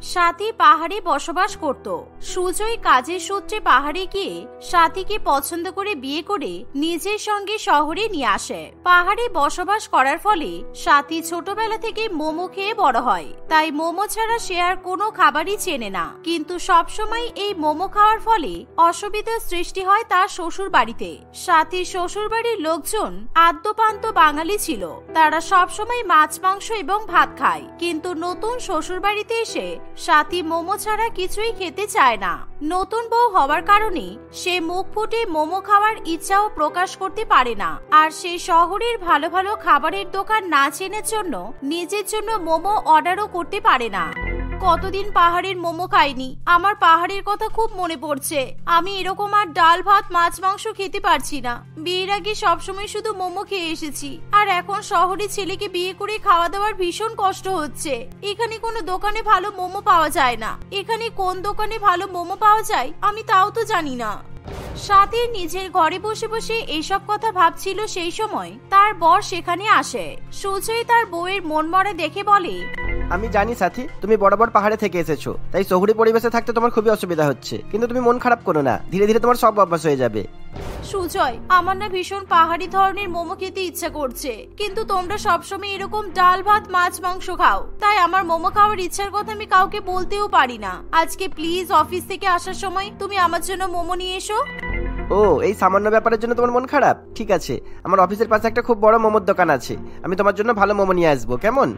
সাথী পাহাড়ে বসবাস করত। সুজয় কাজের সূত্রে পাহাড়ে গিয়ে সাথীকে পছন্দ করে বিয়ে করে নিজের সঙ্গে শহরে নিয়ে আসে। পাহাড়ে বসবাস করার ফলে সাথী ছোটবেলা থেকে মোমো খেয়ে বড় হয়, তাই মোমো ছাড়া সে আর কোনো খাবারই চেনে না। কিন্তু সবসময় এই মোমো খাওয়ার ফলে অসুবিধার সৃষ্টি হয় তার শ্বশুর বাড়িতে। সাথীর শ্বশুর বাড়ির লোকজন আদ্যপান্ত বাঙালি ছিল, তারা সবসময় মাছ মাংস এবং ভাত খায়। কিন্তু নতুন শ্বশুর বাড়িতে এসে সাথী মোমো ছাড়া কিছুই খেতে চায় না। নতুন বউ হওয়ার কারণে সে মুখ ফুটে মোমো খাওয়ার ইচ্ছাও প্রকাশ করতে পারে না। আর সে শহরের ভালো ভালো খাবারের দোকান না চেনার জন্য নিজের জন্য মোমো অর্ডারও করতে পারে না। কতদিন পাহাড়ের মোমো খাইনি, আমার পাহাড়ের কথা খুব মনে পড়ছে। আমি এরকম আর ডাল ভাত মাছ মাংস খেতে পারছি না। বিয়ের আগে সবসময় শুধু মোমো খেয়ে এসেছি, আর এখন শহরে ছেলেকে বিয়ে করে খাওয়া দাওয়ার ভীষণ কষ্ট হচ্ছে। এখানে কোনো দোকানে ভালো মোমো পাওয়া যায় না। এখানে কোন দোকানে ভালো মোমো পাওয়া যায় আমি তাও তো জানি না। সাথীর নিজের ঘরে বসে বসে এইসব কথা ভাবছিল। সেই সময় তার বর সেখানে আসে। সুজয় তার বউয়ের মন মরা দেখে বলে, আমি জানি সাথী, তুমি বরাবর পাহাড়ে থেকে এসেছো, তাই শহুরে পরিবেশে থাকতে তোমার খুবই অসুবিধা হচ্ছে। কিন্তু তুমি মন খারাপ করো না, ধীরে ধীরে তোমার সব অভ্যাস হয়ে যাবে। সুজয়, আমার না ভীষণ পাহাড়ি ধরনের মোমো খেতে ইচ্ছা করছে, কিন্তু তোমরা সবসময় এরকম ডাল ভাত মাছ মাংস খাও, তাই আমার মোমো খাওয়ার ইচ্ছার কথা আমি কাউকে বলতেও পারি না। আজকে প্লিজ অফিস থেকে আসার সময় তুমি আমার জন্য মোমো নিয়ে এসো। ও, এই সামান্য ব্যাপারের জন্য তোমার মন খারাপ? ঠিক আছে, আমার অফিসের পাশে একটা খুব বড় মোমোর দোকান আছে, আমি তোমার জন্য ভালো মোমো নিয়ে আসবো, কেমন?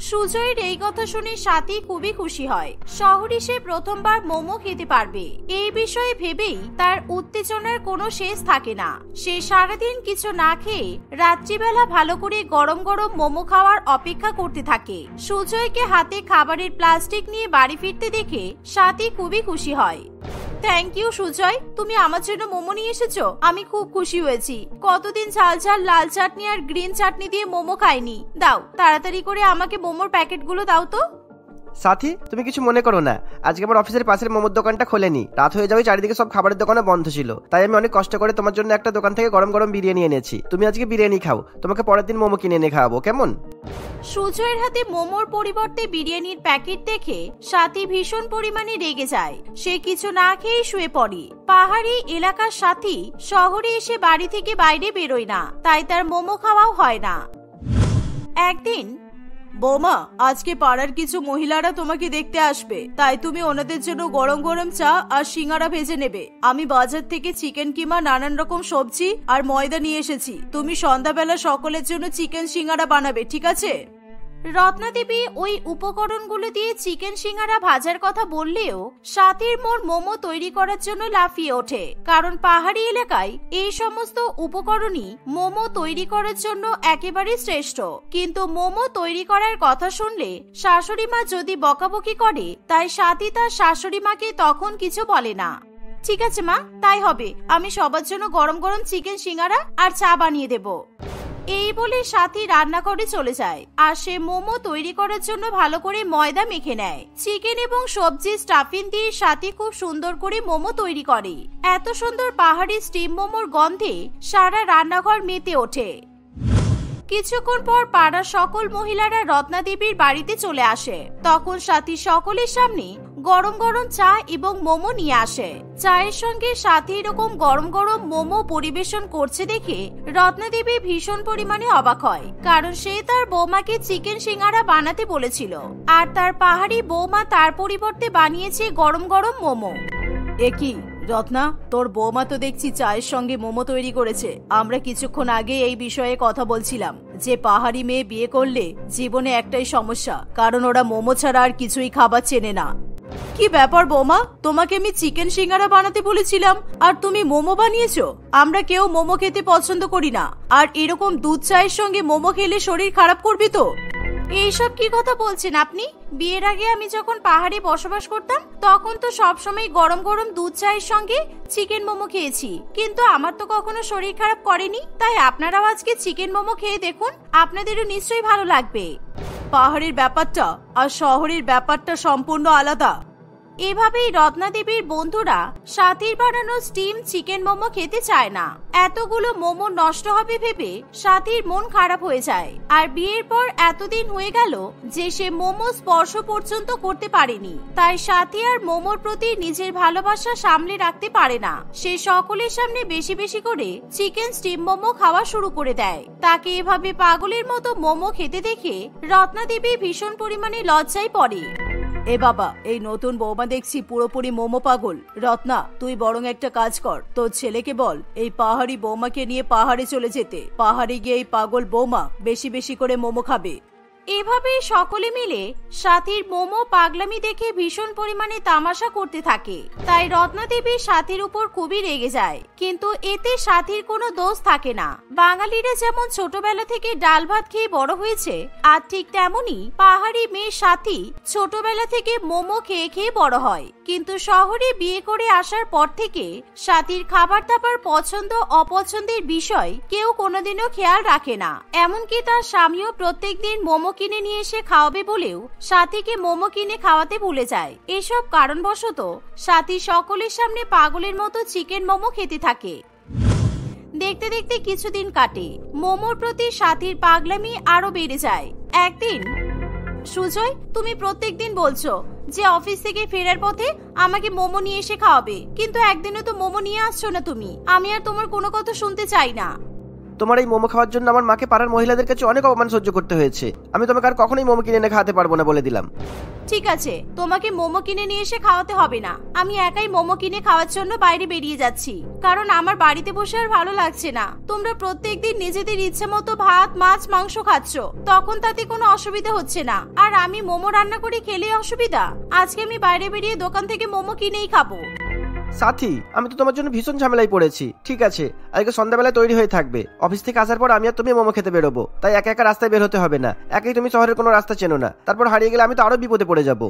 সুজয়ের এই কথা শুনে সাথী খুবই খুশি হয়। শহরে সে প্রথমবার মোমো খেতে পারবে, এই বিষয়ে ভেবেই তার উত্তেজনার কোনো শেষ থাকে না। সে সারাদিন কিছু না খেয়ে রাত্রিবেলা ভালো করে গরম গরম মোমো খাওয়ার অপেক্ষা করতে থাকে। সুজয়কে হাতে খাবারের প্লাস্টিক নিয়ে বাড়ি ফিরতে দেখে সাথী খুবই খুশি হয়। থ্যাংক ইউ সুজয়, তুমি আমার জন্য মোমো নিয়ে এসেছো, আমি খুব খুশি হয়েছি। কতদিন ঝাল ঝাল লাল চাটনি আর গ্রিন চাটনি দিয়ে মোমো খাইনি। দাও, তাড়াতাড়ি করে আমাকে মোমোর প্যাকেটগুলো দাও তো। সাথী, তুমি কিছু মনে করো না, আজকে আমার অফিসের পাশের মোমোর দোকানটা খোলেনি, রাত হয়ে যাবে, চারিদিকে সব খাবারের দোকানে বন্ধ ছিল, তাই আমি অনেক কষ্ট করে তোমার জন্য একটা দোকান থেকে গরম গরম বিরিয়ানি এনেছি। তুমি আজকে বিরিয়ানি খাও, তোমাকে পরের দিন মোমো কিনে এনে খাওয়াবো, কেমন? সুজয়ের হাতে মোমোর পরিবর্তে বিরিয়ানির প্যাকেট দেখে সাথী ভীষণ পরিমাণে রেগে যায়। সে কিছু না খেয়ে শুয়ে পড়ে। পাহাড়ি এলাকার সাথী শহরে এসে বাড়ি থেকে বাইরে বেরোয় না, তাই তার মোমো খাওয়াও হয় না। একদিন, বৌমা, আজকে পাড়ার কিছু মহিলারা তোমাকে দেখতে আসবে, তাই তুমি ওনাদের জন্য গরম গরম চা আর সিঙ্গারা ভেজে নেবে। আমি বাজার থেকে চিকেন কিমা, নানান রকম সবজি আর ময়দা নিয়ে এসেছি। তুমি সন্ধ্যাবেলা সকলের জন্য চিকেন সিঙ্গারা বানাবে, ঠিক আছে? রত্না দেবী ওই উপকরণগুলো দিয়ে চিকেন সিঙ্গারা ভাজার কথা বললেও সাথীর মন মোমো তৈরি করার জন্য লাফিয়ে ওঠে, কারণ পাহাড়ি এলাকায় এই সমস্ত উপকরণই মোমো তৈরি করার জন্য একেবারে শ্রেষ্ঠ। কিন্তু মোমো তৈরি করার কথা শুনলে শাশুড়ি মা যদি বকাবকি করে, তাই সাথী তার শাশুড়ি মাকে তখন কিছু বলে না। ঠিক আছে মা, তাই হবে, আমি সবার জন্য গরম গরম চিকেন সিঙ্গারা আর চা বানিয়ে দেব। এই বলে সাথী রান্নাঘরে চলে যায়, আর সে মোমো তৈরি করার জন্য ভালো করে ময়দা মেখে নেয়। চিকেন এবং সবজি স্টাফিং দিয়ে সাথী খুব সুন্দর করে মোমো তৈরি করে। এত সুন্দর পাহাড়ি স্টিম মোমোর গন্ধে সারা রান্নাঘর মেতে ওঠে। কিছুক্ষণ পর পাড়ার সকল মহিলারা রত্না দেবীর বাড়িতে চলে আসে। তখন সাথী সকলের সামনে গরম গরম চা এবং মোমো নিয়ে আসে। চায়ের সঙ্গে সাথী এরকম গরম গরম মোমো পরিবেশন করছে দেখে রত্না দেবী ভীষণ পরিমাণে অবাক হয়, কারণ সে তার বৌমাকে চিকেন সিঙ্গারা বানাতে বলেছিল, আর তার পাহাড়ি বৌমা তার পরিবর্তে বানিয়েছে গরম গরম মোমো। একই রত্না, তোর বৌমা তো দেখছি চায়ের সঙ্গে মোমো তৈরি করেছে। আমরা কিছুক্ষণ আগে এই বিষয়ে কথা বলছিলাম যে পাহাড়ি মেয়ে বিয়ে করলে জীবনে একটাই সমস্যা, কারণ ওরা মোমো ছাড়া আর কিছুই খাবার চেনে না। কি ব্যাপার বৌমা, তোমাকে আমি চিকেন সিঙ্গারা বানাতে বলেছিলাম আর তুমি মোমো বানিয়েছো? আমরা কেউ মোমো খেতে পছন্দ করি না, আর এরকম দুধ চায়ের সঙ্গে মোমো খেলে শরীর খারাপ করবে তো। এইসব কি কথা বলছেন আপনি? বিয়ের আগে আমি যখন পাহাড়ে বসবাস করতাম তখন তো সবসময় গরম গরম দুধ চায়ের সঙ্গে চিকেন মোমো খেয়েছি, কিন্তু আমার তো কখনো শরীর খারাপ করেনি। তাই আপনারাও আজকে চিকেন মোমো খেয়ে দেখুন, আপনাদেরও নিশ্চয়ই ভালো লাগবে। পাহাড়ের ব্যাপারটা আর শহরের ব্যাপারটা সম্পূর্ণ আলাদা। এভাবেই রত্না দেবীর বন্ধুরা সাথীর বানানো স্টিম চিকেন মোমো খেতে চায় না। এতগুলো মোমো নষ্ট হবে ভেবে সাথীর মন খারাপ হয়ে যায়। আর বিয়ের পর এতদিন হয়ে গেল যে সে মোমো স্পর্শ পর্যন্ত করতে পারেনি। তাই সাথী আর মোমোর প্রতি নিজের ভালোবাসা সামলে রাখতে পারে না। সে সকলের সামনে বেশি বেশি করে চিকেন স্টিম মোমো খাওয়া শুরু করে দেয়। তাকে এভাবে পাগলের মতো মোমো খেতে দেখে রত্না দেবী ভীষণ পরিমাণে লজ্জায় পড়ে। এ বাবা, এই নতুন বৌমা দেখছি পুরোপুরি মোমো পাগল। রত্না, তুই বরং একটা কাজ কর, তোর ছেলেকে বল এই পাহাড়ি বৌমাকে নিয়ে পাহাড়ে চলে যেতে। পাহাড়ে গিয়ে এই পাগল বৌমা বেশি বেশি করে মোমো খাবে। এভাবে সকলে মিলে সাথীর মোমো পাগলামি দেখে ভীষণ পরিমাণে তামাশা করতে থাকে। তাই রত্না দেবী সাথীর উপর খুবই রেগে যায়। কিন্তু এতে সাথীর কোনো দোষ থাকে না। বাঙালিরা যেমন ছোটবেলা থেকে ডাল ভাত খেয়ে বড় হয়েছে, আর ঠিক তেমনি পাহাড়ি মেয়ে সাথী ছোটবেলা থেকে মোমো খেয়ে খেয়ে বড় হয়। কিন্তু শহরে বিয়ে করে আসার পর থেকে সাথীর খাবার দাবার পছন্দ অপছন্দের বিষয় কেউ কোনোদিনও খেয়াল রাখে না। এমনকি তার স্বামীও প্রত্যেকদিন মোমো কিনে নিয়ে এসে খাওয়াবে বলেও সাথীকে মোমো কিনে খাওয়াতে ভুলে যায়। এসব কারণবশত সাথী সকলের সামনে পাগলের মতো চিকেন মোমো খেতে থাকে। দেখতে দেখতে কিছুদিন কাটে। মোমোর প্রতি সাথীর পাগলামি আরো বেড়ে যায়। একদিন, সুজয়, তুমি প্রত্যেকদিন বলছো যে অফিস থেকে ফেরার পথে আমাকে মোমো নিয়ে এসে খাওয়াবে, কিন্তু একদিনও তো মোমো নিয়ে আসছো না তুমি। আমি আর তোমার কোনো কথা শুনতে চাই না। তোমার এই মোমো খাওয়ার জন্য আমার মাকে পাড়ার মহিলাদের কাছে অনেক অপমান সহ্য করতে হয়েছে। আমি তোমাকে আর কখনোই মোমো কিনে এনে খাওয়াতে পারবো না বলে দিলাম। ঠিক আছে, তোমাকে মোমো কিনে নিয়ে এসে খাওয়াতে হবে না। আমি একাই মোমো কিনে খাওয়ার জন্য বাইরে বেরিয়ে যাচ্ছি, কারণ আমার বাড়িতে বসে আর ভালো লাগছে না। তোমরা প্রত্যেকদিন নিজেদের ইচ্ছে মতো ভাত মাছ মাংস খাচ্ছ, তখন তাতে কোনো অসুবিধা হচ্ছে না। আর আমি মোমো রান্না করে খেলে অসুবিধা? আজকে আমি বাইরে বেরিয়ে দোকান থেকে মোমো কিনেই খাবো। সাথী, আমি তো তোমার জন্য ভীষণ ঝামেলায় পড়েছি। ঠিক আছে, আজকে সন্ধ্যাবেলায় তৈরি হয়ে থাকবে। অফিস থেকে আসার পর আমি আর তুমি মোমো খেতে বেরোবো। তাই একা একা রাস্তায় বের হতে হবে না। একাই তুমি শহরের কোনো রাস্তা চেনো না, তারপর হারিয়ে গেলে আমি তো আরো বিপদে পড়ে যাবো।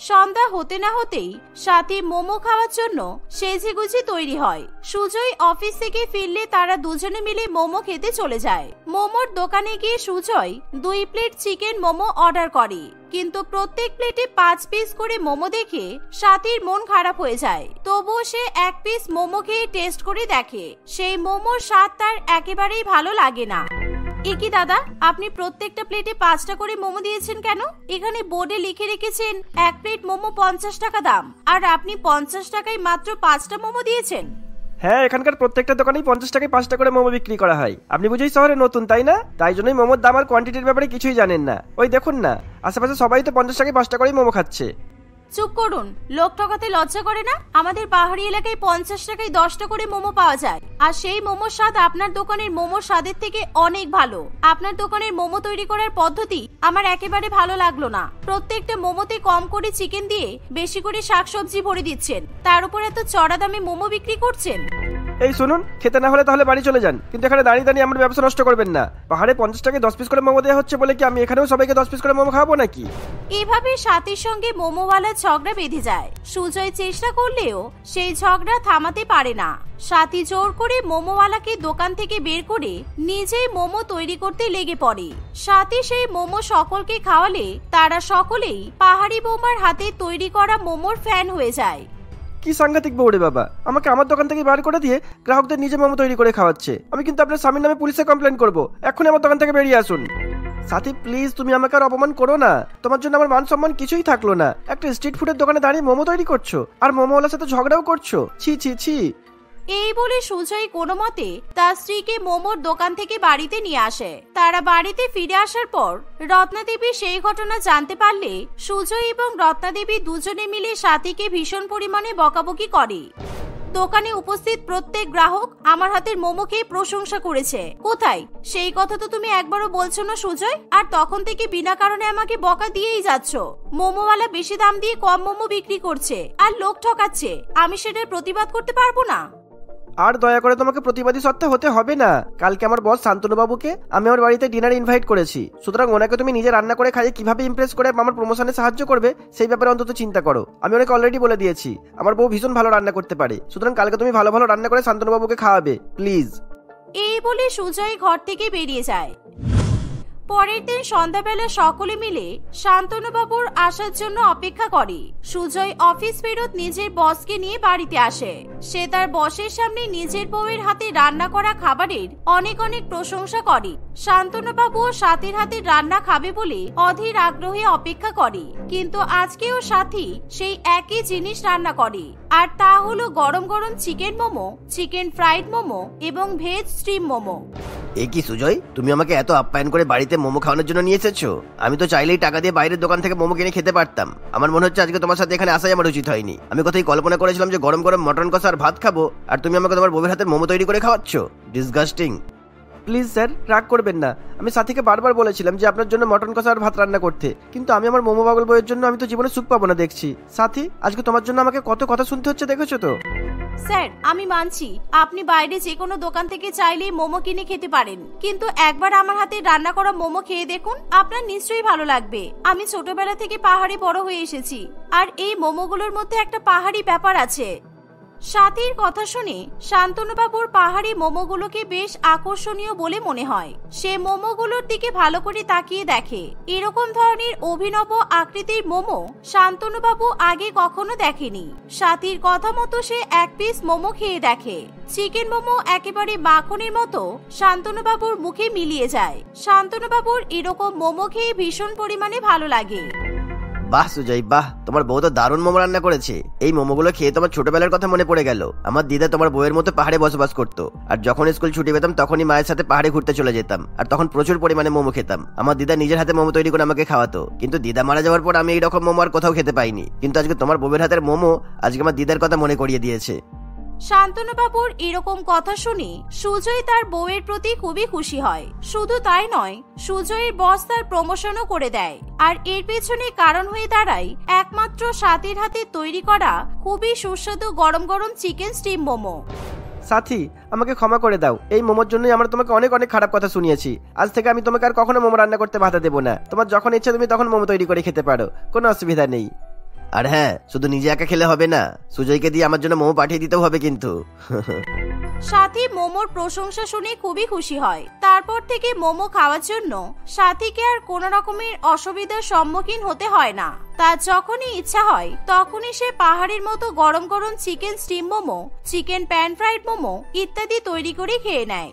সন্ধ্যা হতে না হতেই সাথী মোমো খাওয়ার জন্য সেজেগুজে তৈরি হয়। সুজয় অফিস থেকে ফিরলে তারা দুজনে মিলে মোমো খেতে চলে যায়। মোমোর দোকানে গিয়ে Sujoy 2 plate chicken momo order করে। কিন্তু প্রত্যেক প্লেটে 5 পিস করে মোমো দেখে সাথীর মন খারাপ হয়ে যায়। তবুও সে 1 পিস মোমো খেয়ে টেস্ট করে দেখে। সেই মোমোর স্বাদ তার একেবারেই ভালো লাগে না। একি দাদা, আপনি প্রত্যেকটা প্লেটে 5টা করে মোমো দিয়েছেন কেন? এখানে বোর্ডে লিখে রেখেছেন 1 প্লেট মোমো 50 টাকা দাম, আর আপনি 50 টাকায় মাত্র 5টা মোমো দিয়েছেন। হ্যাঁ, এখানকার প্রত্যেকটা দোকানেই 50 টাকায় 5টা করে মোমো বিক্রি করা হয়। আপনি বুঝেই শহরে নতুন, তাই না? তাই জন্যই মোমোর দাম আর কোয়ান্টিটির ব্যাপারে কিছুই জানেন না। ওই দেখুন না, আশেপাশে সবাই তো 50 টাকায় 5টা করেই মোমো খাচ্ছে। চুপ করুন, লোক ঠকাতে লজ্জা করে না? আমাদের পাহাড়ি এলাকায় 50 টাকায় 10টা করে মোমো পাওয়া যায়, আর সেই মোমোর স্বাদ আপনার দোকানের মোমোর স্বাদের থেকে অনেক ভালো। আপনার দোকানের মোমো তৈরি করার পদ্ধতি আমার একেবারে ভালো লাগলো না। প্রত্যেকটা মোমোতে কম করে চিকেন দিয়ে বেশি করে শাকসবজি ভরে দিচ্ছেন, তার উপর এত চড়া দামে মোমো বিক্রি করছেন। এই শুনুন, খেতে না হলে তাহলে বাড়ি চলে যান, কিন্তু এখানে দাঁড়িয়ে দাঁড়িয়ে আমার ব্যবসা নষ্ট করবেন না। পাহাড়ে 50 টাকায় 10 পিস করে মোমো দেওয়া হচ্ছে বলে কি আমি এখানেও সবাইকে 10 পিস করে মোমো খাওয়াবো নাকি? এভাবে সাথীর সঙ্গে মোমোওয়ালার ঝগড়া বেঁধে যায়। সুজয় চেষ্টা করলেও সেই ঝগড়া থামাতে পারে না। সাথী জোর করে মোমোওয়ালাকে দোকান থেকে বের করে নিজেই মোমো তৈরি করতে লেগে পড়ে। সাথী সেই মোমো সকলকে খাওয়ালে তারা সকলেই পাহাড়ি বৌমার হাতে তৈরি করা মোমোর ফ্যান হয়ে যায়। কি সাংঘাতিক বউরে বাবা, আমাকে আমার দোকান থেকে বার করে দিয়ে গ্রাহকদের নিজে মোমো তৈরি করে খাওয়াচ্ছে। আমি কিন্তু আপনার স্বামীর নামে পুলিশে কমপ্লেন করবো। এখনই আমার দোকান থেকে বেরিয়ে আসুন। সাথী প্লিজ, তুমি আমাকে আর অপমান করো না। তোমার জন্য আমার মান সম্মান কিছুই থাকলো না। একটা স্ট্রিট ফুডের দোকানে দাঁড়িয়ে মোমো তৈরি করছো, আর মোমোওয়ালার সাথে ঝগড়াও করছো। ছি ছি ছি। এই বলে সুজয় কোনো মতে তার স্ত্রীকে মোমোর দোকান থেকে বাড়িতে নিয়ে আসে। তারা বাড়িতে ফিরে আসার পর রত্নাদেবী সেই ঘটনা জানতে পারলে সুজয় এবং রত্নাদেবী দুজনে মিলে সাথীকে ভীষণ পরিমাণে বকাবকি করে। দোকানে উপস্থিত প্রত্যেক গ্রাহক আমার হাতের মোমো খেয়ে প্রশংসা করেছে। কোথায় সেই কথা তো তুমি একবারও বলছো না সুজয়, আর তখন থেকে বিনা কারণে আমাকে বকা দিয়েই যাচ্ছ। মোমোওয়ালা বেশি দাম দিয়ে কম মোমো বিক্রি করছে আর লোক ঠকাচ্ছে, আমি সেটার প্রতিবাদ করতে পারবো না। আর দয়া করে তোমাকে প্রতিবাদী সত্ত্বে হতে হবে না। কালকে আমার বস শান্তনু বাবুকে আমি আমার বাড়িতে ডিনারে ইনভাইট করেছি, সুতরাং ওনাকে তুমি নিজে রান্না করে খাইয়ে কিভাবে ইমপ্রেস করে আমার প্রমোশনে সাহায্য করবে সেই ব্যাপারে অন্তত চিন্তা করো। আমি ওনাকে অলরেডি বলে দিয়েছি আমার বউ ভীষণ ভালো রান্না করতে পারে, সুতরাং কালকে তুমি ভালো ভালো রান্না করে শান্তনু বাবুকে খাওয়াবে প্লিজ। এই বলে সুজয় ঘর থেকে বেরিয়ে যায়। পরের দিন সন্ধ্যাবেলা সকলে মিলে শান্তনুবাবুর আসার জন্য অপেক্ষা করে। সুজয় অফিস ফেরত নিজের বসকে নিয়ে বাড়িতে আসে। সে তার বসের সামনে নিজের বউয়ের হাতে রান্না করা খাবারের অনেক অনেক প্রশংসা করে। শান্তনুবাবুও সাথীর হাতে রান্না খাবে বলে অধীর আগ্রহে অপেক্ষা করে, কিন্তু আজকেও সাথী সেই একই জিনিস রান্না করে, আর তা হলো গরম গরম chicken momo, chicken fried momo এবং ভেজ স্টিম মোমো। এ কি সুজয়, তুমি আমাকে এত আপ্যায়ন করে বাড়িতে মোমো খাওয়ানোর জন্য নিয়ে এসেছো? আমি তো চাইলেই টাকা দিয়ে বাইরের দোকান থেকে মোমো কিনে খেতে পারতাম। আমার মনে হচ্ছে আজকে তোমার সাথে এখানে আসাই আমার উচিত হয়নি। আমি কোথায় কল্পনা করেছিলাম যে গরম গরম মটন কষা আর ভাত খাবো, আর তুমি আমাকে তোমার বউয়ের হাতে মোমো তৈরি করে খাওয়াচ্ছ। ডিসগাস্টিং। প্লিজ স্যার, রাগ করবেন না। আমি সাথীকে বারবার বলেছিলাম যে আপনার জন্য মটন কষা আর ভাত রান্না করতে, কিন্তু আমি আমার মোমো পাগল বউয়ের জন্য আমি তো জীবনে সুখ পাবো না দেখছি। সাথী, আজকে তোমার জন্য আমাকে কত কথা শুনতে হচ্ছে দেখেছো তো। স্যার, আমি মানছি আপনি বাইরে যে কোনো দোকান থেকে চাইলেই মোমো কিনে খেতে পারেন, কিন্তু একবার আমার হাতে রান্না করা মোমো খেয়ে দেখুন, আপনার নিশ্চয়ই ভালো লাগবে। আমি ছোটবেলা থেকে পাহাড়ে বড় হয়ে এসেছি, আর এই মোমোগুলোর মধ্যে একটা পাহাড়ি ব্যাপার আছে। সাথীর কথা শুনে শান্তনুবাবুর পাহাড়ি মোমোগুলোকে বেশ আকর্ষণীয় বলে মনে হয়। সে মোমোগুলোর দিকে ভালো করে তাকিয়ে দেখে। এরকম ধরনের অভিনব আকৃতির মোমো শান্তনুবাবু আগে কখনো দেখেনি। সাথীর কথা মতো সে এক পিস মোমো খেয়ে দেখে। চিকেন মোমো একেবারে মাখনের মতো শান্তনুবাবুর মুখে মিলিয়ে যায়। শান্তনুবাবুর এরকম মোমো খেয়ে ভীষণ পরিমাণে ভালো লাগে। বাহ সুজয় বাহ, তোমার বউ তো দারুণ মোমো রান্না করেছে। এই মোমোগুলো খেয়ে তোমার ছোটবেলার কথা মনে পড়ে গেল। আমার দিদা তোমার বউয়ের মতো পাহাড়ে বসবাস করতো, আর যখন স্কুল ছুটি পেতাম তখনই মায়ের সাথে পাহাড়ে ঘুরতে চলে যেতাম, আর তখন প্রচুর পরিমাণে মোমো খেতাম। আমার দিদা নিজের হাতে মোমো তৈরি করে আমাকে খাওয়াতো, কিন্তু দিদা মারা যাওয়ার পর আমি এইরকম মোমো আর কোথাও খেতে পাইনি। কিন্তু আজকে তোমার বউয়ের হাতের মোমো আজকে আমার দিদার কথা মনে করিয়ে দিয়েছে। শান্তনুবাবুর এরকম কথা শুনে সুজয় তার বউয়ের প্রতি খুবই খুশি হয়। শুধু তাই নয়, সুজয়ের বস তার প্রমোশনও করে দেয়, আর এর পেছনে কারণ হয়ে দাঁড়ায় একমাত্র সাথীর হাতে তৈরি করা খুবই সুস্বাদু গরম গরম চিকেন স্টিম মোমো। সাথী, আমাকে ক্ষমা করে দাও। এই মোমোর জন্যই আমরা তোমাকে অনেক অনেক খারাপ কথা শুনিয়েছি। আজ থেকে আমি তোমাকে আর কখনো মোমো রান্না করতে বাধা দেবো না। তোমার যখন ইচ্ছা তুমি তখন মোমো তৈরি করে খেতে পারো, কোনো অসুবিধা নেই। আর হ্যাঁ, শুধু নিজে একা খেলে হবে না, সুজয়কে দিয়ে আমার জন্য মোমো পাঠিয়ে দিতেও হবে কিন্তু। সাথী মোমোর প্রশংসা শুনে খুবই খুশি হয়। তারপর থেকে মোমো খাওয়ার জন্য সাথীকে আর কোনো রকমের অসুবিধার সম্মুখীন হতে হয় না। তার যখনই ইচ্ছা হয় তখনই সে পাহাড়ের মতো গরম গরম chicken steam momo, chicken pan fried momo ইত্যাদি তৈরি করে খেয়ে নেয়।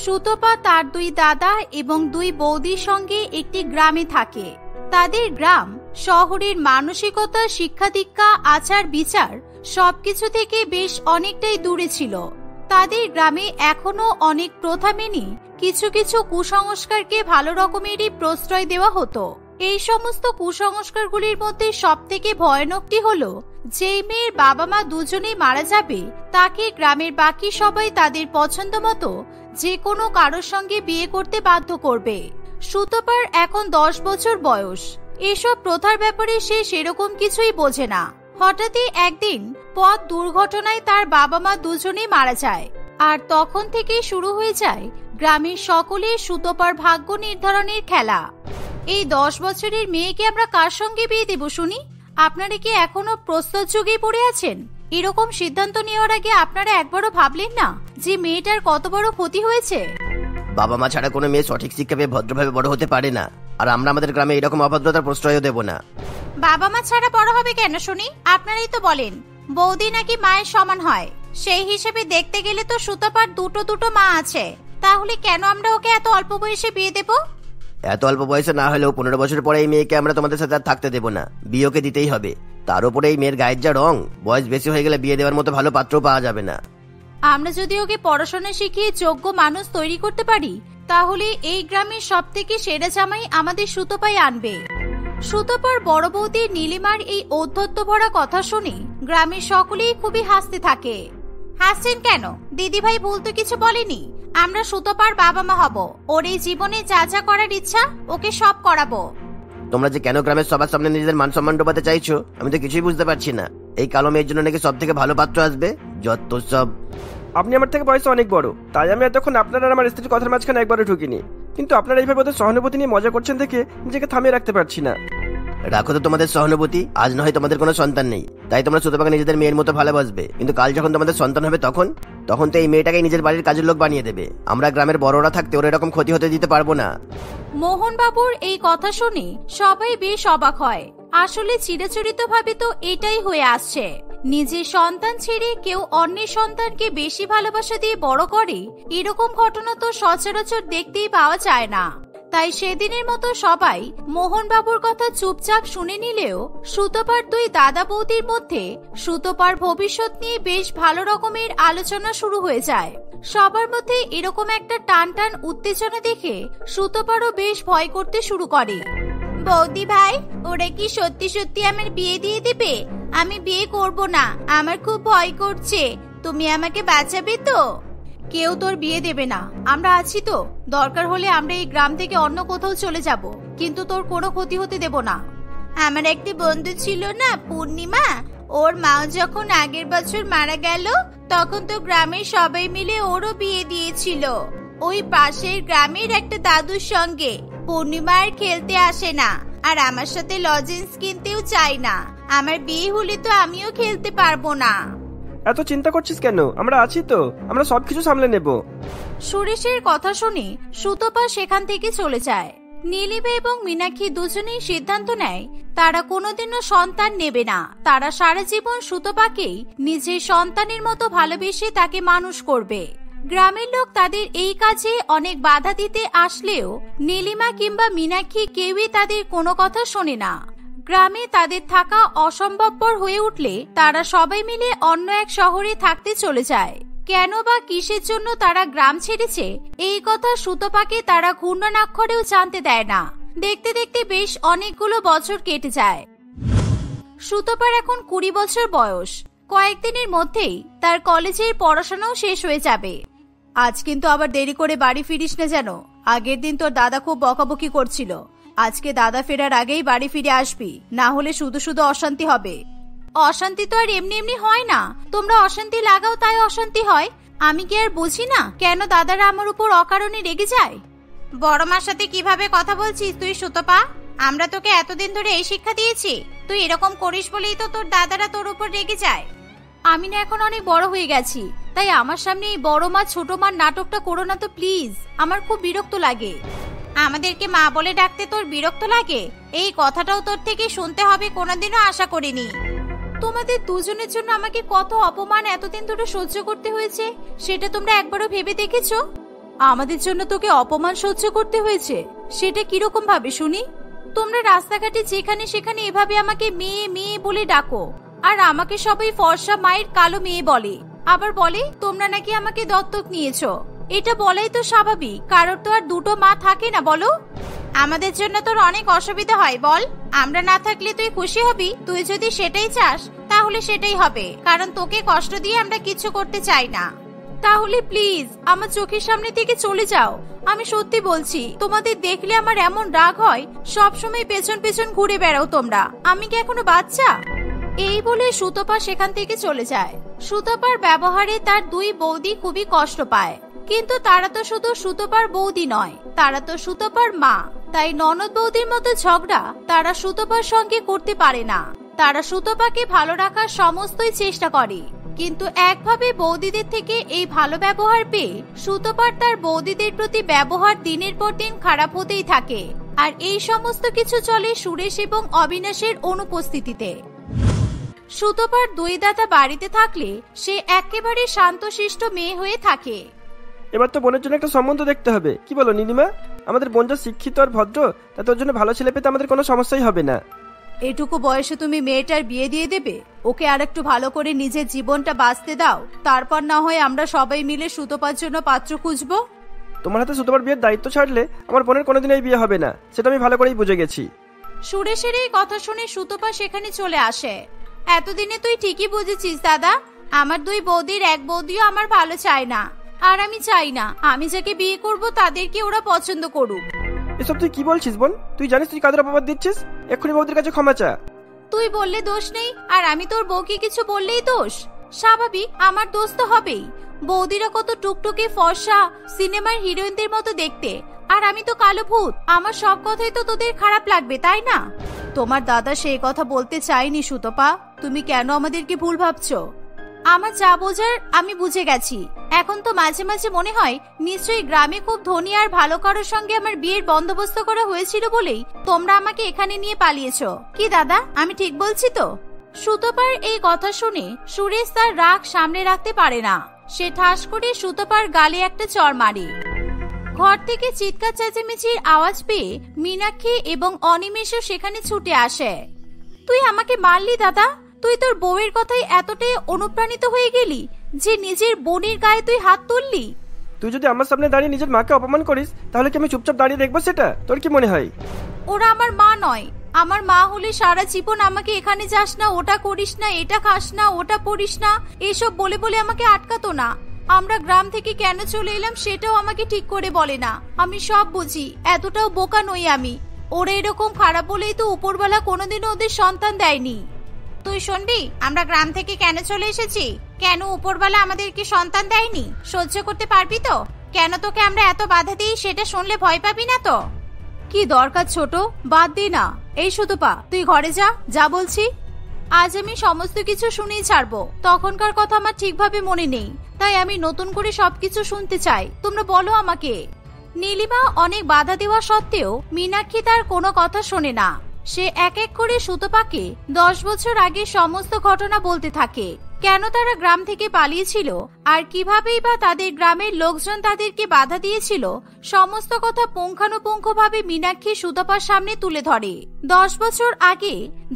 সুতপা তার দুই দাদা এবং দুই বৌদির সঙ্গে একটি গ্রামে থাকে। তাদের গ্রাম শহরের মানসিকতা, শিক্ষা দীক্ষা, আচার বিচার সবকিছু থেকে বেশ অনেকটাই দূরে ছিল। তাদের গ্রামে এখনো অনেক প্রথা মেনে কিছু কিছু কুসংস্কারকে ভালো রকমেরই প্রশ্রয় দেওয়া হতো। এই সমস্ত কুসংস্কারগুলির মধ্যে সব থেকে ভয়ানকটি হলো, যেই মেয়ের বাবা মা দুজনেই মারা যাবে তাকে গ্রামের বাকি সবাই তাদের পছন্দ মতো যে কোনো কারোর সঙ্গে বিয়ে করতে বাধ্য করবে। সুতপার এখন 10 বছর বয়স। এসব প্রথার ব্যাপারে সে সেরকম কিছুই বোঝে না। হঠাৎই একদিন পথ দুর্ঘটনায় তার বাবা মা দুজনেই মারা যায়, আর তখন থেকেই শুরু হয়ে যায় গ্রামের সকলের সুতপার ভাগ্য নির্ধারণের খেলা। এই 10 বছরের মেয়েকে আমরা কার সঙ্গে বিয়ে দেব শুনি? আপনারা কি এখনো প্রস্তুত যুগে পড়ে আছেন? এরকম সিদ্ধান্ত নেওয়ার আগে আপনারা একবারও ভাবলেন না যে মেয়েটার কত বড় ক্ষতি হয়েছে? বাবা মা ছাড়া কোনো মেয়ে সঠিক শিক্ষা পেয়ে ভদ্রভাবে বড় হতে পারে না, আর আমরা আমাদের গ্রামে এরকম অভদ্রতার প্রশ্রয়ও দেব না। বাবা মা ছাড়া বড় হবে কেন শুনি? আপনারাই তো বলেন বৌদি নাকি মায়ের সমান হয়। সেই হিসেবে দেখতে গেলে তো সুতপার দুটো মা আছে। তাহলে কেন আমরা ওকে এত অল্প বয়সে বিয়ে দেব? এত অল্প বয়সে না হলেও 15 বছর পরে এই মেয়েকে আমরা তোমাদের সাথে আর থাকতে দেব না, বিয়েকে দিতেই হবে। তার উপরে এই মেয়ের গায়ের যা রং, বয়স বেশি হয়ে গেলে বিয়ে দেওয়ার মতো ভালো পাত্র পাওয়া যাবে না। আমরা যদি ওকে পড়াশোনা শিখিয়ে যোগ্য মানুষ তৈরি করতে পারি, তাহলে এই গ্রামের সব থেকে সেরা জামাই আমাদের সুতপাই আনবে। সুতপার বড় বৌদি নীলিমার এই ঔদ্ধত্য ভরা কথা শুনে গ্রামের সকলেই খুবই হাসতে থাকে। হাসছেন কেন? দিদিভাই ভুল তো কিছু বলেনি। আমরা সুতপার বাবা মা হব। ওর এই জীবনে যা যা করার ইচ্ছা ওকে সব করাবো। তোমরা যে কেন গ্রামের সবার সামনে নিজেদের মান সম্মান ডোবাতে চাইছো আমি তো কিছুই বুঝতে পারছি না। এই কালো মেয়ের জন্য নাকি সব থেকে ভালো পাত্র আসবে, যত সব। আপনি আমার থেকে বয়সে অনেক বড়, তাই আমি এতক্ষণ আপনার আর আমার স্ত্রীর কথার মাঝখানে একবারও ঢুকিনি, কিন্তু আপনারা এইভাবে ওদের সহানুভূতি নিয়ে মজা করছেন দেখে নিজেকে থামিয়ে রাখতে পারছি না। রাখো তো তোমাদের সহানুভূতি। আজ নয় তোমাদের কোনো সন্তান নেই, তাই তোমরা সুতপাকে নিজেদের মেয়ের মতো ভালোবাসবে, কিন্তু কাল যখন তোমাদের সন্তান হবে তখন তখন তো এই মেয়েটাকে নিজের বাড়ির কাজের লোক বানিয়ে দেবে। আমরা গ্রামের বড়রা থাকতে ওর এরকম ক্ষতি হতে দিতে পারবো না। মোহনবাবুর এই কথা শুনে সবাই বেশ অবাক হয়। আসলে চিরাচরিতভাবে তো এটাই হয়ে আসছে। নিজের সন্তান ছেড়ে কেউ অন্যের সন্তানকে বেশি ভালোবাসা দিয়ে বড় করে, এরকম ঘটনা তো সচরাচর দেখতেই পাওয়া যায় না। তাই সেদিনের মতো সবাই মোহনবাবুর কথা চুপচাপ শুনে নিলেও সুতপার দুই দাদা বৌদির মধ্যে সুতপার ভবিষ্যৎ নিয়ে বেশ ভালো রকমের আলোচনা শুরু হয়ে যায়। সবার মধ্যে এরকম একটা টান টান উত্তেজনা দেখে সুতপারও বেশ ভয় করতে শুরু করে। বৌদি ভাই, ওরা কি সত্যি সত্যি আমার বিয়ে দিয়ে দেবে? আমি বিয়ে করব না, আমার খুব ভয় করছে। তুমি আমাকে বাঁচাবে তো? কেউ তোর বিয়ে দেবে না, আমরা আছি তো। দরকার হলে আমরা এই গ্রাম থেকে অন্য কোথাও চলে যাব, কিন্তু তোর কোনো ক্ষতি হতে দেব না। আমার একটি বন্ধু ছিল না, পূর্ণিমা, ওর মা যখন আগের বছর মারা গেল তখন তো গ্রামের সবাই মিলে ওরও বিয়ে দিয়েছিল ওই পাশের গ্রামের একটা দাদুর সঙ্গে। পূর্ণিমা আর খেলতে আসে না, আর আমার সাথে লজেন্স কিনতেও চায় না। আমার বিয়ে হলে তো আমিও খেলতে পারবো না। এত চিন্তা করছিস কেন? আমরা আছি তো, আমরা সবকিছু সামলে নেব। সুরেশের কথা শুনে সুতপা সেখান থেকে চলে যায়। নীলিমা এবং মীনাক্ষী দুজনেই সিদ্ধান্ত নেয় তারা কোনোদিনও সন্তান নেবে না। তারা সারা জীবন সুতপাকেই নিজের সন্তানের মতো ভালোবেসে তাকে মানুষ করবে। গ্রামের লোক তাদের এই কাজে অনেক বাধা দিতে আসলেও নীলিমা কিংবা মীনাক্ষী কেউই তাদের কোনো কথা শোনে না। গ্রামে তাদের থাকা অসম্ভবপর হয়ে উঠলে তারা সবাই মিলে অন্য এক শহরে থাকতে চলে যায়। কেন বা কিসের জন্য তারা গ্রাম ছেড়েছে এই কথা সুতপাকে তারা ঘূর্ণনাক্ষরেও জানতে দেয় না। দেখতে দেখতে বেশ অনেকগুলো বছর কেটে যায়। সুতপার এখন 20 বছর বয়স। কয়েকদিনের মধ্যেই তার কলেজের পড়াশোনাও শেষ হয়ে যাবে। আজ কিন্তু আবার দেরি করে বাড়ি ফিরিস না যেন। আগের দিন তোর দাদা খুব বকাবকি করছিল। আজকে দাদা ফেরার আগেই বাড়ি ফিরে আসবি, না হলে শুধু শুধু অশান্তি হবে। অশান্তি তো আর এমনি এমনি হয় না, তোমরা অশান্তি লাগাও তাই অশান্তি হয়। আমি কি আর বুঝি না কেন দাদারা আমার উপর অকারণে রেগে যায়? বড় মার সাথে কিভাবে কথা বলছিস তুই সুতপা? আমরা তোকে এতদিন ধরে এই শিক্ষা দিয়েছি, তুই এরকম করিস বলেই তো তোর দাদারা তোর উপর রেগে যায়। আমি না এখন অনেক বড় হয়ে গেছি, তাই আমার সামনে এই বড় মা ছোট মার নাটকটা করো না তো প্লিজ। আমার খুব বিরক্ত লাগে। আমাদেরকে মা বলে ডাকতে তোর বিরক্ত লাগে? এই কথাটাও তোর থেকে শুনতে হবে কোনোদিনও আশা করিনি। তোমাদের দুজনের জন্য আমাকে কত অপমান এতদিন ধরে সহ্য করতে হয়েছে সেটা তোমরা একবারও ভেবে দেখেছো? আমাদের জন্য তোকে অপমান সহ্য করতে হয়েছে, সেটা কিরকম ভাবে শুনি? তোমরা রাস্তাঘাটে যেখানে সেখানে এভাবে আমাকে মেয়ে মেয়ে বলে ডাকো, আর আমাকে সবাই ফর্সা মায়ের কালো মেয়ে বলে। আবার বলে তোমরা নাকি আমাকে দত্তক নিয়েছো। এটা বলাই তো স্বাভাবিক, কারোর তো আর দুটো মা থাকে না বলো। আমাদের জন্য তোর অনেক অসুবিধা হয় বল। আমরা না থাকলে তুই খুশি হবি? তুই যদি সেটাই চাস তাহলে সেটাই হবে, কারণ তোকে কষ্ট দিয়ে আমরা কিছু করতে চাই না। তাহলে প্লিজ আমার চোখের সামনে থেকে চলে যাও। আমি সত্যি বলছি, তোমাদের দেখলে আমার এমন রাগ হয়, সব সময় পেছন পেছন ঘুরে বেড়াও তোমরা। আমি কি এখনো বাচ্চা? এই বলে সুতপা সেখান থেকে চলে যায়। সুতপার ব্যবহারে তার দুই বৌদি খুবই কষ্ট পায়, কিন্তু তারা তো শুধু সুতপার বৌদি নয়, তারা তো সুতপার মা। তাই ননদ বৌদির মতো ঝগড়া তারা সুতপার সঙ্গে করতে পারে না। তারা সুতপাকে ভালো রাখার সমস্তই চেষ্টা করে, কিন্তু একভাবে বৌদিদের থেকে এই ভালো ব্যবহার পেয়ে সুতপার তার বৌদিদের প্রতি ব্যবহার দিনের পর দিন খারাপ হতেই থাকে। আর এই সমস্ত কিছু চলে সুরেশ এবং অবিনাশের অনুপস্থিতিতে। সুতপার দুই দাদা বাড়িতে থাকলে সে একেবারে শান্তশিষ্ট মেয়ে হয়ে থাকে। এবার তো বোনের জন্য একটা সম্বন্ধ দেখতে হবে, কি বলো নীলিমা? আমাদের বোন যা শিক্ষিত আর ভদ্র, তাতে ওর জন্য ভালো ছেলে পেতে আমাদের কোনো সমস্যাই হবে না। এটুকু বয়সে তুমি মেয়েটার বিয়ে দিয়ে দেবে? ওকে আর একটু ভালো করে নিজের জীবনটা বাঁচতে দাও, তারপর না হয় আমরা সবাই মিলে সুতপার জন্য পাত্র খুঁজবো। তোমার হাতে সুতপার বিয়ের দায়িত্ব ছাড়লে আমার বোনের কোনোদিনই বিয়ে হবে না, সেটা আমি ভালো করেই বুঝে গেছি। সুরেশের এই কথা শুনে সুতপা সেখানে চলে আসে। এতদিনে তুই ঠিকই বুঝেছিস দাদা, আমার দুই বৌদির এক বৌদিও আমার ভালো চায় না, আর আমি চাই না আমি যাকে বিয়ে করব তাদেরকে ওরা পছন্দ করুক। এসব তুই কি বলছিস বোন? তুই জানিস তুই কাদের অপবাদ দিচ্ছিস? এক্ষুনি বৌদির কাছে ক্ষমা চা। তুই বললে দোষ নেই, আর আমি তোর বউকে কিছু বললেই দোষ? স্বাভাবিক, আমার দোষ তো হবেই। বৌদিরা কত টুকটুকে ফর্সা সিনেমার হিরোইনদের মতো দেখতে, আর আমি তো কালো ভূত। আমার সব কথাই তো তোদের খারাপ লাগবে, তাই না? তোমার দাদা সেই কথা বলতে চাইনি সুতপা, তুমি কেন আমাদেরকে ভুল ভাবছো? আমার যা বোঝার আমি বুঝে গেছি। এখন তো মাঝে মাঝে মনে হয় নিশ্চয়ই গ্রামে খুব ধনী আর ভালো কারোর সঙ্গে আমার বিয়ের বন্দোবস্ত করা হয়েছিল বলেই তোমরা আমাকে এখানে নিয়ে পালিয়েছো। কি দাদা, আমি ঠিক বলছি তো? সুতপার এই কথা শুনে সুরেশ তার রাগ সামনে রাখতে পারে না। সে ঠাস করে সুতপার গালে একটা চড় মারে। ঘর থেকে চিৎকার চেঁচামেচির আওয়াজ পেয়ে মীনাক্ষী এবং অনিমেষও সেখানে ছুটে আসে। তুই আমাকে মারলি দাদা? তুই তোর বউয়ের কথায় এতটাই অনুপ্রাণিত হয়ে গেলি যে নিজের বোনের গায়ে তুই হাত তুললি? তুই যদি আমার সামনে দাঁড়িয়ে নিজের মাকে অপমান করিস তাহলে কি আমি চুপচাপ দাঁড়িয়ে দেখবো সেটা? তোর কি মনে হয়? ওরা আমার মা নয়। আমার মা হলে সারা জীবন আমাকে এখানে যাস না, ওটা করিস না, এটা খাস না, ওটা পড়িস না এসব বলে বলে আমাকে আটকাতো না। আমরা গ্রাম থেকে কেন চলে এলাম সেটাও আমাকে ঠিক করে বলে না। আমি সব বুঝি, এতটাও বোকা নই আমি। ওরা এরকম খারাপ বলেই তো উপরওয়ালা কোনোদিনও ওদের সন্তান দেয়নি। তুই শুনবি আমরা গ্রাম থেকে কেন চলে এসেছি, কেন উপরওয়ালা আমাদেরকে সন্তান দেয়নি? সহ্য করতে পারবি তো? কেন তোকে আমরা এত বাধা দিই সেটা শুনলে ভয় পাবি না তো? কি দরকার ছোট, বাদ দে না। এই সুতপা, তুই ঘরে যা, যা বলছি। আজ আমি সমস্ত কিছু শুনেই ছাড়বো। তখনকার কথা আমার ঠিকভাবে মনে নেই, তাই আমি নতুন করে সবকিছু শুনতে চাই। তোমরা বলো আমাকে। নীলিমা অনেক বাধা দেওয়া সত্ত্বেও মীনাক্ষী তার কোনো কথা শোনে না। সে এক এক করে সুতপাকে 10 বছর আগে সমস্ত ঘটনা বলতে থাকে। কেন তারা গ্রাম থেকে পালিয়েছিল আর কিভাবেই বা তাদের গ্রামের লোকজন তাদেরকে বাধা দিয়েছিল, সমস্ত কথা পুঙ্খানুপুঙ্খভাবে মীনাক্ষী সুতপার সামনে তুলে ধরে। 10 বছর আগে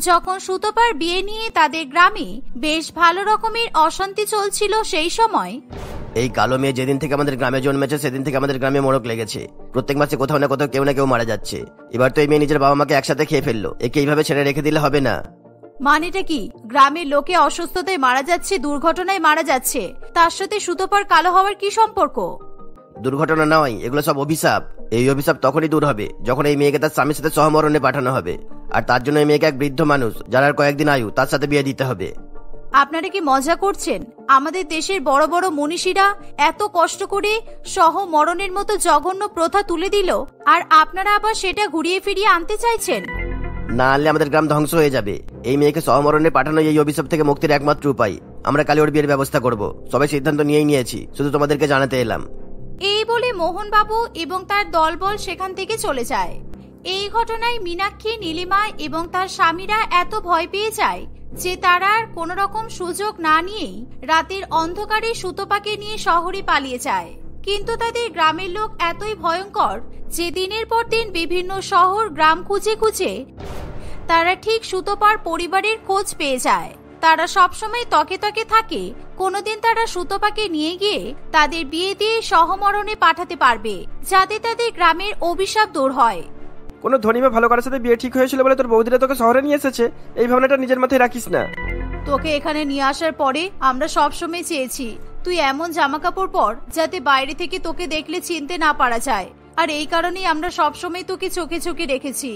যখন সুতপার বিয়ে নিয়ে তাদের গ্রামে বেশ ভালো রকমের অশান্তি চলছিল, সেই সময় এই কালো মেয়ে যেদিন থেকে আমাদের গ্রামে জন্মেছে সেদিন থেকে আমাদের গ্রামে মোড়ক লেগেছে। প্রত্যেক মাসে কোথাও না কোথাও কেউ না কেউ মারা যাচ্ছে। এবার তো এই মেয়ে নিজের বাবা মাকে একসাথে খেয়ে ফেললো। একে এইভাবে ছেড়ে রেখে দিলে হবে না। মানেটা কি? গ্রামের লোকে অসুস্থতায় মারা যাচ্ছে, দুর্ঘটনায় মারা যাচ্ছে, তার সাথে সুতপার কালো হওয়ার কি সম্পর্ক? দুর্ঘটনা নয়, এগুলো সব অভিশাপ। এই অভিশাপ তখনই দূর হবে যখন এই মেয়েকে তার স্বামীর সাথে সহমরণে পাঠানো হবে। আর তার জন্য এই মেয়েকে এক বৃদ্ধ মানুষ যার আর কয়েকদিন আয়ু তার সাথে বিয়ে দিতে হবে। আপনারা কি মজা করছেন? আমাদের দেশের বড় বড় মনীষীরা এত কষ্ট করে সহমরণের মতো জঘন্য প্রথা তুলে দিল, আর আপনারা আবার সেটা ঘুরিয়ে ফিরিয়ে আনতে চাইছেন? না আনলে আমাদের গ্রাম ধ্বংস হয়ে যাবে। এই মেয়েকে সহমরণে পাঠানো এই অভিশাপ থেকে মুক্তির একমাত্র উপায়। আমরা কালে ওর বিয়ের ব্যবস্থা করব। সবাই সিদ্ধান্ত নিয়েই নিয়েছি, শুধু তোমাদেরকে জানাতে এলাম। এই বলে মোহনবাবু এবং তার দলবল সেখান থেকে চলে যায়। এই ঘটনায় মীনাক্ষী, নীলিমা এবং তার স্বামীরা এত ভয় পেয়ে যায় যে তারা আর কোন রকম সুযোগ না নিয়েই রাতের অন্ধকারে সুতপাকে নিয়ে শহরে পালিয়ে যায়। কিন্তু তাদের গ্রামের লোক এতই ভয়ঙ্কর যে দিনের পর দিন বিভিন্ন শহর গ্রাম খুঁজে খুঁজে তারা ঠিক সুতপার পরিবারের খোঁজ পেয়ে যায়। তারা সবসময় তকে তকে থাকে কোনোদিন তারা সুতপাকে নিয়ে গিয়ে তাদের বিয়ে দিয়ে সহমরণে পাঠাতে পারবে, যাতে তাদের গ্রামের অভিশাপ দূর হয়। কোনো ধনী বা ভালো কারোর সাথে বিয়ে ঠিক হয়েছিল বলে তোর বৌদিরা তোকে শহরে নিয়ে এসেছে, এই ভাবনাটা নিজের মাথায় রাখিস না। তোকে এখানে নিয়ে আসার পরে আমরা সবসময় চেয়েছি তুই এমন জামা কাপড় পর যাতে বাইরে থেকে তোকে দেখলে চিনতে না পারা যায়, আর এই কারণেই আমরা সবসময় তোকে চোখে চোখে রেখেছি।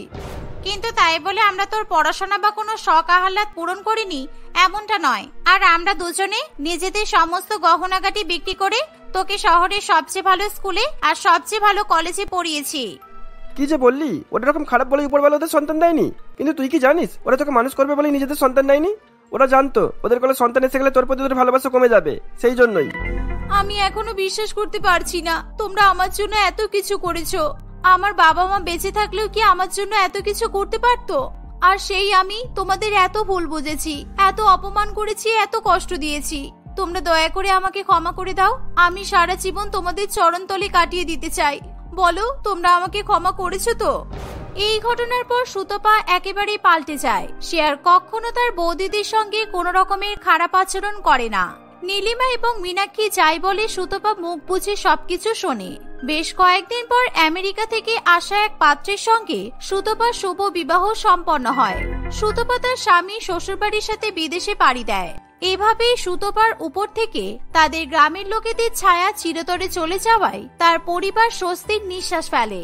কিন্তু তাই বলে আমরা তোর পড়াশোনা বা কোনো শখ আহ্লাদ পূরণ করিনি এমনটা নয়। আর আমরা দুজনে নিজেদের সমস্ত গহনাগাটি বিক্রি করে তোকে শহরের সবচেয়ে ভালো স্কুলে আর সবচেয়ে ভালো কলেজে পড়িয়েছি। কি যে বললি, ওটা রকম খারাপ বলে উপরওয়ালা ওদের সন্তান দেয়নি। কিন্তু তুই কি জানিস ওরা তোকে মানুষ করবে বলে নিজেদের সন্তান নেয়নি? ওরা জানতো ওদের কোনো সন্তান এসে গেলে তোর প্রতি ওদের ভালোবাসা কমে যাবে, সেই জন্যই। আমি এখনো বিশ্বাস করতে পারছি না তোমরা আমার জন্য এত কিছু করেছো। আমার বাবা মা বেঁচে থাকলেও কি আমার জন্য এত কিছু করতে পারতো? আর সেই আমি তোমাদের এত ভুল বুঝেছি, এত অপমান করেছি, এত কষ্ট দিয়েছি। তোমরা দয়া করে আমাকে ক্ষমা করে দাও। আমি সারা জীবন তোমাদের চরণতলে কাটিয়ে দিতে চাই। বলো তোমরা আমাকে ক্ষমা করেছো তো? এই ঘটনার পর সুতপা একেবারেই পাল্টে যায়। সে আর কখনো তার বৌদিদের সঙ্গে কোনো রকমের খারাপ আচরণ করে না। নীলিমা এবং মীনাক্ষী যাই বলে সুতপা মুখ বুঝে সবকিছু শোনে। বেশ কয়েকদিন পর আমেরিকা থেকে আসা এক পাত্রের সঙ্গে সুতপার শুভ বিবাহ সম্পন্ন হয়। সুতপা তার স্বামী শ্বশুরবাড়ির সাথে বিদেশে পাড়ি দেয়। এভাবেই সুতপার উপর থেকে তাদের গ্রামের লোকেদের ছায়া চিরতরে চলে যাওয়ায় তার পরিবার স্বস্তির নিঃশ্বাস ফেলে।